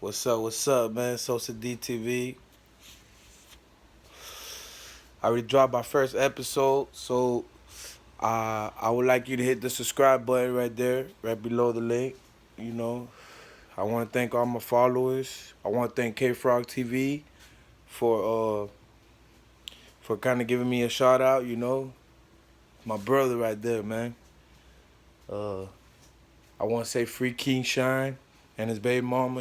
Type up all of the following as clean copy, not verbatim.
What's up, man? Sosa D TV. I already dropped my first episode, so I would like you to hit the subscribe button right there, right below the link. You know, I want to thank all my followers. I want to thank K Frog TV for kind of giving me a shout out. My brother right there, man. Uh, I want to say free King Shine and his baby mama.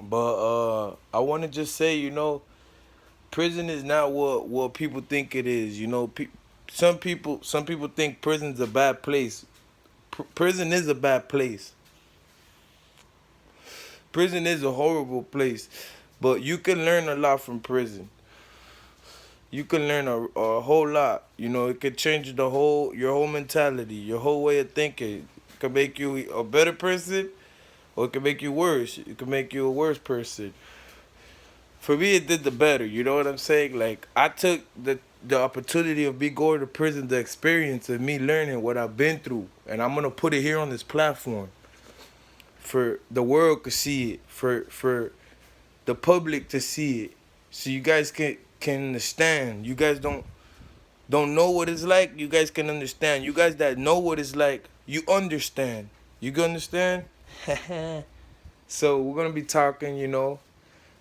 But I want to just say, prison is not what people think it is. Some people think prison's a bad place. Prison is a bad place. Prison is a horrible place, but you can learn a lot from prison. You can learn a whole lot. It could change your whole mentality, your whole way of thinking. It could make you a better person, or it could make you worse. It could make you a worse person. For me, it did the better. You know what I'm saying? Like, I took the opportunity of me going to prison, the experience of me learning what I've been through, and I'm gonna put it here on this platform for the world to see it, for the public to see it, so you guys can understand. You guys don't know what it's like. You guys can understand. You guys that know what it's like, you understand. You can understand. So we're gonna be talking.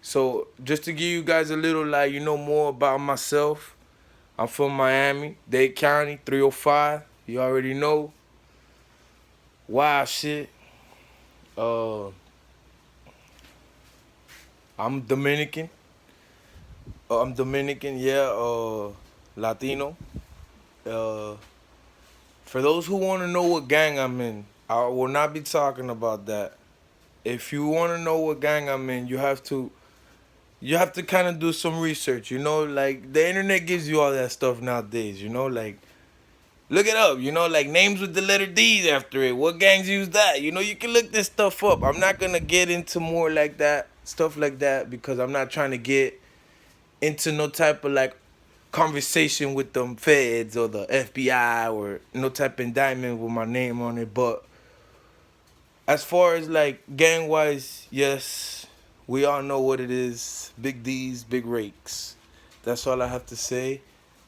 So just to give you guys a little more about myself, I'm from Miami, Dade County, 305. You already know. Wild shit. Uh, I'm Dominican. Yeah. Latino. Uh, for those who want to know what gang I'm in, I will not be talking about that. If you want to know what gang I'm in, you have to kind of do some research. Like the internet gives you all that stuff nowadays. Like look it up. Like names with the letter D's after it. What gangs use that? You can look this stuff up. I'm not gonna get into more like that stuff like that because I'm not trying to get into no type of like conversation with them feds or the FBI or no type of indictment with my name on it. But as far as like gang wise, yes, we all know what it is. Big D's, big rakes. That's all I have to say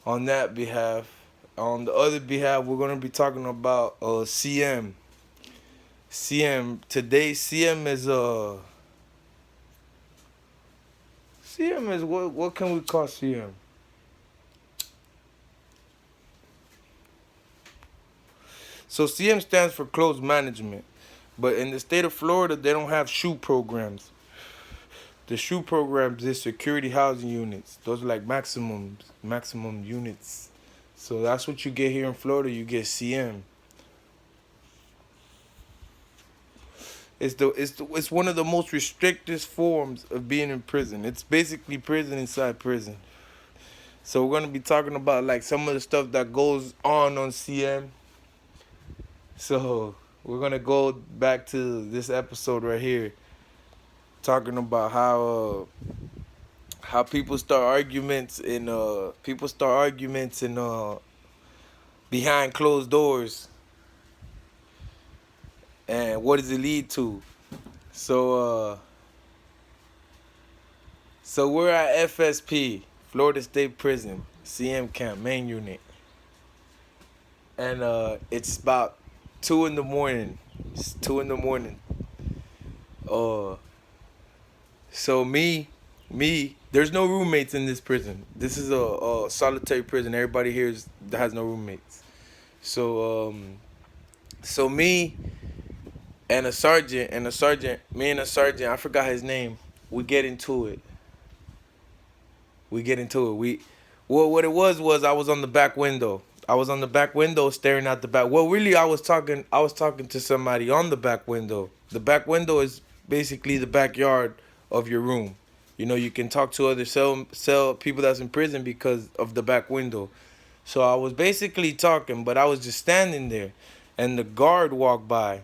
on that behalf. On the other behalf, we're gonna be talking about CM. CM today. CM is what can we call CM? So CM stands for closed management, but in the state of Florida, they don't have SHU programs. The SHU programs is security housing units. Those are like maximum units. So that's what you get here in Florida. You get CM. It's one of the most restricted forms of being in prison. It's basically prison inside prison. So we're gonna be talking about like some of the stuff that goes on CM. So we're gonna go back to this episode right here, talking about how people start arguments in behind closed doors, and what does it lead to? So so we're at FSP, Florida State Prison, CM camp, main unit, and it's about 2 in the morning. It's 2 in the morning. Uh, so there's no roommates in this prison. This is a solitary prison. Everybody here has no roommates. So me me and a sergeant, I forgot his name. We get into it. We get into it. Well, what it was I was on the back window. I was on the back window staring out the back. Well, really, I was talking to somebody on the back window. The back window is basically the backyard of your room. You can talk to other cell people that's in prison because of the back window. So I was basically talking, but I was just standing there, and the guard walked by.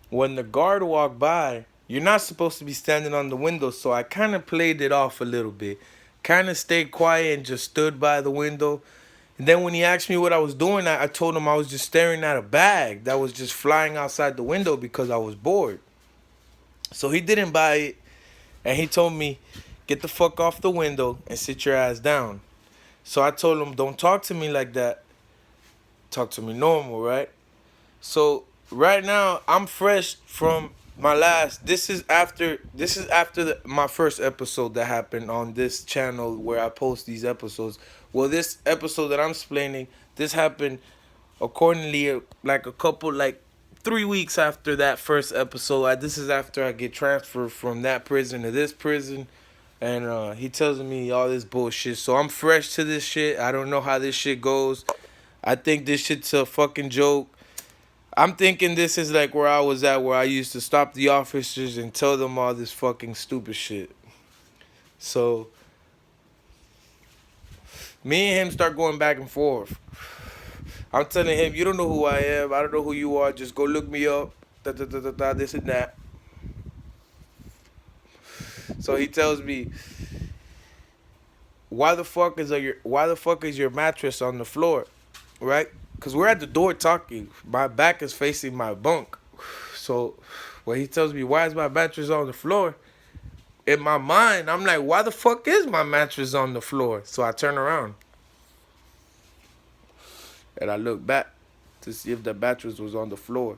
When the guard walked by, you're not supposed to be standing on the window, so I kind of played it off a little bit. Kind of stayed quiet and just stood by the window. And then when he asked me what I was doing, I told him I was just staring at a bag that was just flying outside the window because I was bored. So he didn't buy it, and he told me, get the fuck off the window and sit your ass down. So I told him, don't talk to me like that. Talk to me normal, right? So right now I'm fresh from my last. This is after my first episode that happened on this channel where I post these episodes. Well, this episode that I'm explaining, this happened accordingly like a couple like 3 weeks after that first episode. This is after I get transferred from that prison to this prison. And he tells me all this bullshit. So I'm fresh to this shit. I don't know how this shit goes. I think this shit's a fucking joke. I'm thinking this is like where I was at, where I used to stop the officers and tell them all this fucking stupid shit. So me and him start going back and forth. I'm telling him, you don't know who I am. I don't know who you are. Just go look me up. Da, da, da, da, da, this and that. So he tells me, why the fuck is your mattress on the floor, right? Because we're at the door talking. My back is facing my bunk. So when he tells me, why is my mattress on the floor? In my mind, I'm like, why the fuck is my mattress on the floor? So I turn around. And I look back to see if the mattress was on the floor.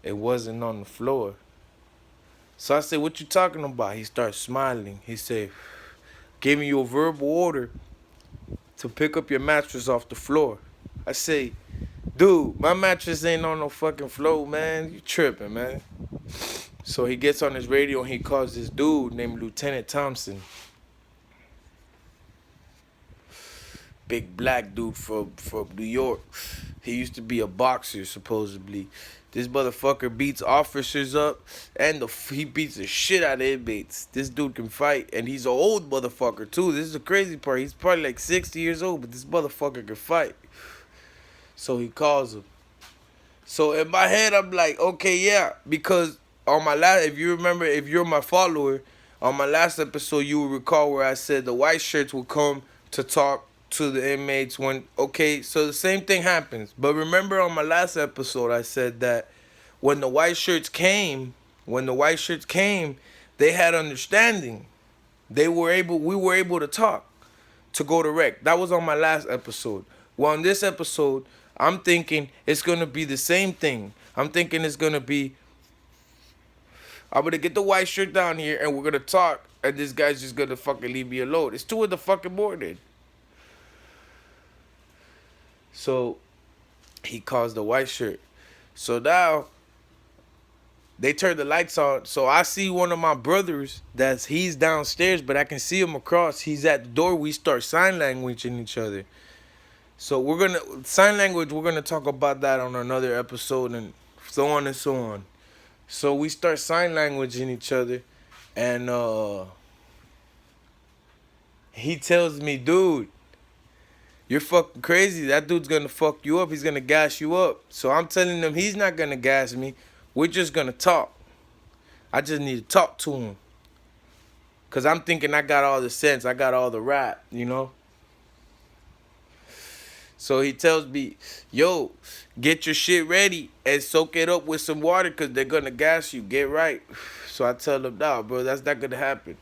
It wasn't on the floor. So I said, what you talking about? He starts smiling. He said, gave me a verbal order to pick up your mattress off the floor. I say, dude, my mattress ain't on no fucking floor, man. You tripping, man. So he gets on his radio and he calls this dude named Lieutenant Thompson. Big black dude from New York. He used to be a boxer, supposedly. This motherfucker beats officers up, and he beats the shit out of inmates. This dude can fight, and he's an old motherfucker, too. This is the crazy part. He's probably like 60 years old, but this motherfucker can fight. So he calls him. So in my head, I'm like, okay, yeah, because on my last, if you remember, if you're my follower, on my last episode, you will recall where I said the white shirts will come to talk to the inmates when, okay, so the same thing happens. But remember on my last episode, I said that when the white shirts came, they had understanding. We were able to talk, to go direct. That was on my last episode. Well, on this episode, I'm thinking it's going to be the same thing. I'm thinking it's going to be, I'm going to get the white shirt down here and we're going to talk, and this guy's just going to fucking leave me alone. It's 2 in the fucking morning. So he calls the white shirt. So now they turn the lights on. So I see one of my brothers he's downstairs, but I can see him across. He's at the door. We start sign languaging each other. So we're gonna talk about that on another episode and so on and so on. So we start sign languaging each other, and he tells me, dude, you're fucking crazy. That dude's gonna fuck you up. He's gonna gas you up. So I'm telling him he's not gonna gas me. We're just gonna talk. I just need to talk to him. Cause I'm thinking I got all the sense. I got all the rap, you know? So he tells me, yo, get your shit ready and soak it up with some water because they're gonna gas you. Get right. So I tell him, nah, bro, that's not gonna happen.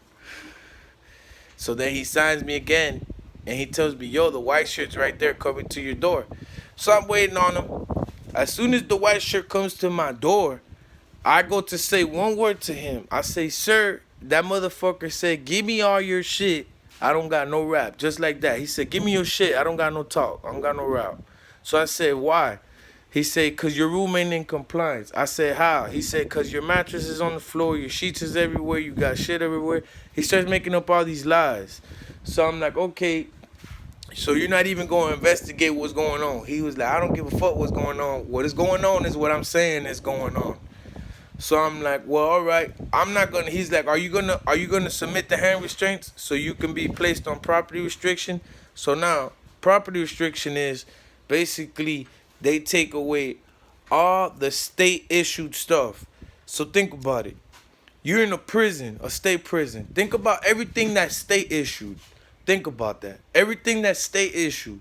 So then he signs me again. And he tells me, yo, the white shirt's right there coming to your door. So I'm waiting on him. As soon as the white shirt comes to my door, I go to say one word to him. I say, sir, that motherfucker said, give me all your shit. I don't got no rap. Just like that. He said, give me your shit. I don't got no talk. I don't got no rap. So I said, why? He said, because your room ain't in compliance. I said, how? He said, because your mattress is on the floor. Your sheets is everywhere. You got shit everywhere. He starts making up all these lies. So I'm like, okay. So you're not even going to investigate what's going on. He was like, I don't give a fuck what's going on. What is going on is what I'm saying is going on. So I'm like, well, all right. I'm not gonna. He's like, are you gonna submit the hand restraints so you can be placed on property restriction? So now property restriction is basically they take away all the state issued stuff. So think about it. You're in a prison, a state prison. Think about everything that's state issued. Think about that. Everything that's state issued.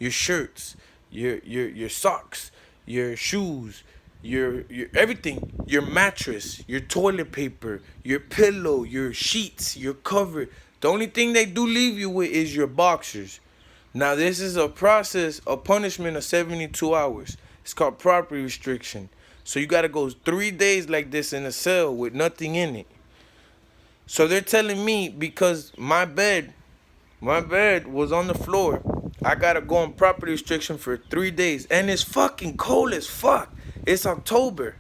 Your shirts, your socks, your shoes, your everything, your mattress, your toilet paper, your pillow, your sheets, your cover. The only thing they do leave you with is your boxers. Now this is a process, a punishment of 72 hours. It's called property restriction. So you gotta go 3 days like this in a cell with nothing in it. So they're telling me because my bed was on the floor. I gotta go on property restriction for 3 days, and it's fucking cold as fuck. It's October,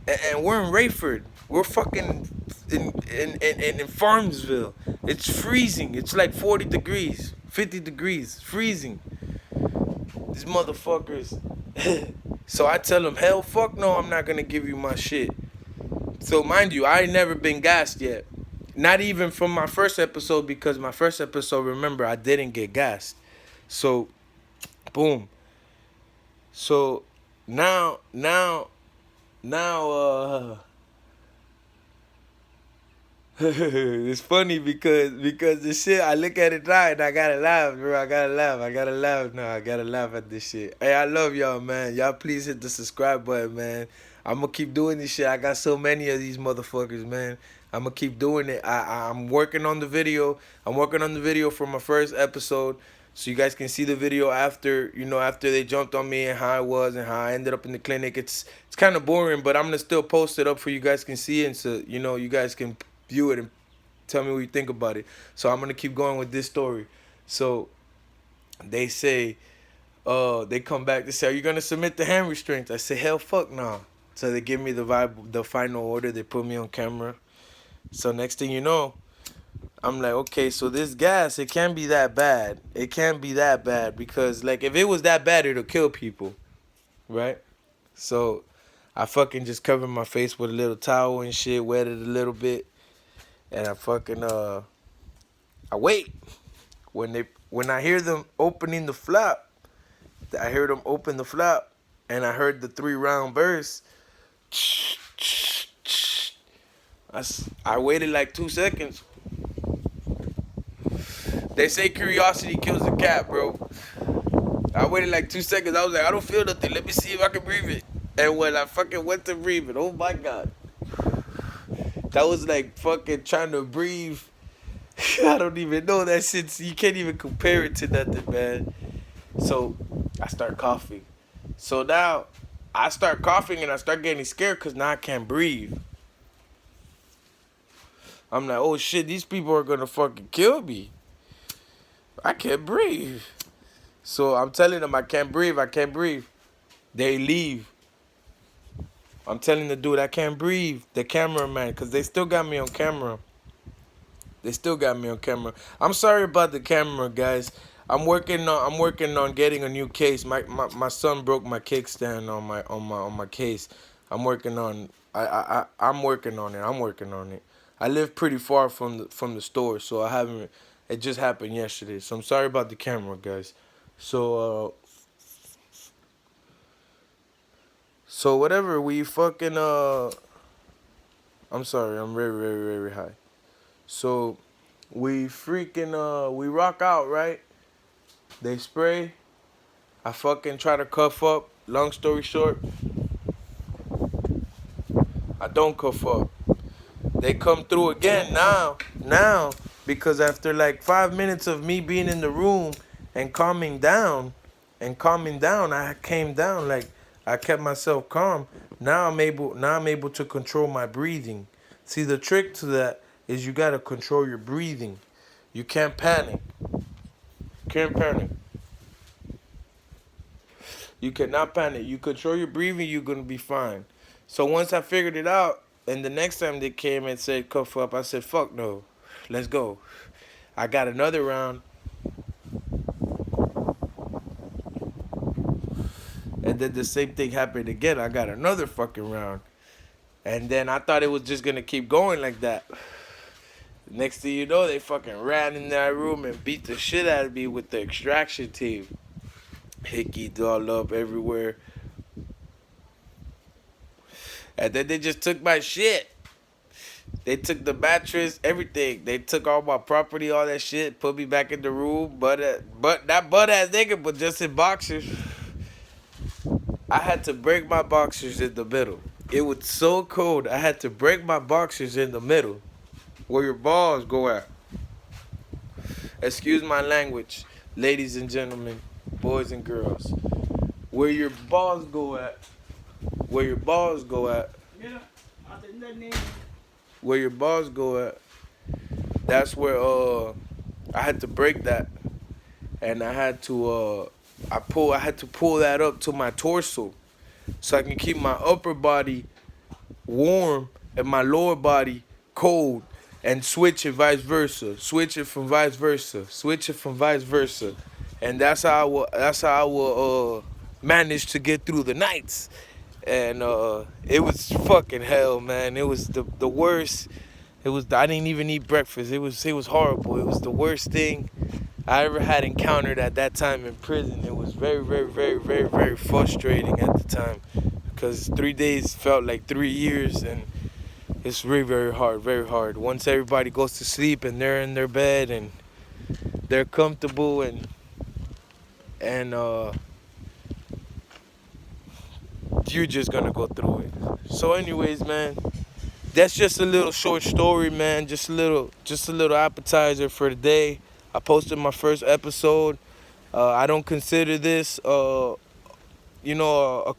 and we're in Rayford. We're fucking in Farmsville. It's freezing. It's like 40 degrees, 50 degrees, freezing. These motherfuckers. So I tell them, hell, fuck no, I'm not gonna give you my shit. So mind you, I ain't never been gassed yet. Not even from my first episode, because my first episode, remember, I didn't get gassed. So, boom. So now, it's funny because this shit, I look at it now and I gotta laugh, bro. I gotta laugh now. I gotta laugh at this shit. Hey, I love y'all, man. Y'all please hit the subscribe button, man. I'm gonna keep doing this shit. I got so many of these motherfuckers, man. I'm gonna keep doing it. I'm working on the video. I'm working on the video for my first episode, so you guys can see the video after, after they jumped on me and how I was and how I ended up in the clinic. It's kind of boring, but I'm gonna still post it up for you guys can see, and so you guys can view it and tell me what you think about it. So I'm gonna keep going with this story. So they say, they come back. They say, "Are you gonna submit the hand restraints?" I say, "Hell, fuck no." So they give me the final order. They put me on camera. So next thing you know, I'm like, okay, so this gas, it can't be that bad. It can't be that bad because, like, if it was that bad, it'll kill people, right? So I fucking just covered my face with a little towel and shit, wet it a little bit, and I fucking I wait. When I hear them opening the flap, I heard them open the flap, and I heard the 3-round burst. I waited like 2 seconds. They say curiosity kills the cat, bro. I waited like 2 seconds. I was like, I don't feel nothing. Let me see if I can breathe it. And when I fucking went to breathe it, oh my God. That was like fucking trying to breathe. I don't even know that shit. You can't even compare it to nothing, man. So I start coughing. So now I start coughing and I start getting scared because now I can't breathe. I'm like, oh shit, these people are gonna fucking kill me. I can't breathe. So I'm telling them I can't breathe. They leave. I'm telling the dude I can't breathe. The cameraman, because they still got me on camera. I'm sorry about the camera, guys. I'm working on getting a new case. My son broke my kickstand on my case. I'm working on it. I live pretty far from the store, so I haven't. It just happened yesterday, so I'm sorry about the camera, guys. So whatever, we fucking I'm sorry, I'm very, very, very high. So we freaking we rock out, right? They spray. I fucking try to cuff up. Long story short, I don't cuff up. They come through again now, because after like 5 minutes of me being in the room and calming down, I came down, like I kept myself calm. Now I'm able to control my breathing. See, the trick to that is you gotta control your breathing. You can't panic. You cannot panic. You control your breathing, you're gonna be fine. So once I figured it out, and the next time they came and said cuff up, I said, fuck no, let's go. I got another round. And then the same thing happened again. I got another fucking round. And then I thought it was just going to keep going like that. Next thing you know, they fucking ran in that room and beat the shit out of me with the extraction team. Hickey all up everywhere. And then they just took my shit. They took the mattress, everything. They took all my property, all that shit, put me back in the room. But not butt ass nigga, but just in boxers. I had to break my boxers in the middle. It was so cold. I had to break my boxers in the middle, where your balls go at. Excuse my language, ladies and gentlemen, boys and girls. Where your balls go at. Where your balls go at. Where your balls go at. That's where I had to break that, and I had to pull that up to my torso, so I can keep my upper body warm and my lower body cold, and switch it vice versa. Switch it from vice versa. Switch it from vice versa. And that's how I will manage to get through the nights. And it was fucking hell, man. It was the worst. I didn't even eat breakfast. It was horrible. It was the worst thing I ever had encountered at that time in prison. It was very, very, very, very, very frustrating at the time, because 3 days felt like 3 years, and it's very, very hard, very hard. Once everybody goes to sleep and they're in their bed and they're comfortable, and you're just gonna go through it. So, anyways, man, that's just a little short story, man. Just a little appetizer for the day. I posted my first episode. I don't consider this, a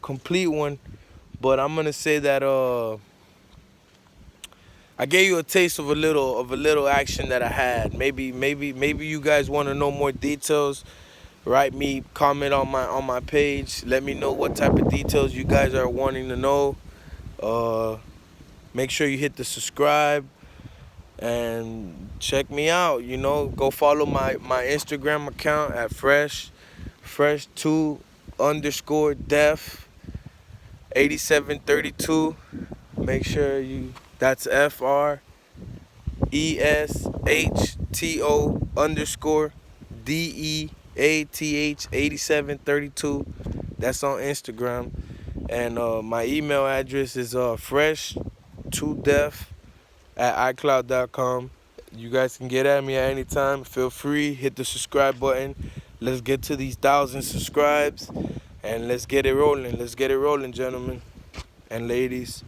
complete one, but I'm gonna say that I gave you a taste of a little action that I had. Maybe you guys want to know more details. Write me, comment on my page. Let me know what type of details you guys are wanting to know. Make sure you hit the subscribe and check me out. Go follow my Instagram account at fresh2_def 8732. Make sure that's FRESHTO_DEATH 8732. That's on Instagram. And my email address is fresh2def@icloud.com. You guys can get at me at any time. Feel free, hit the subscribe button. Let's get to these 1,000 subscribes, and let's get it rolling. Let's get it rolling, gentlemen and ladies.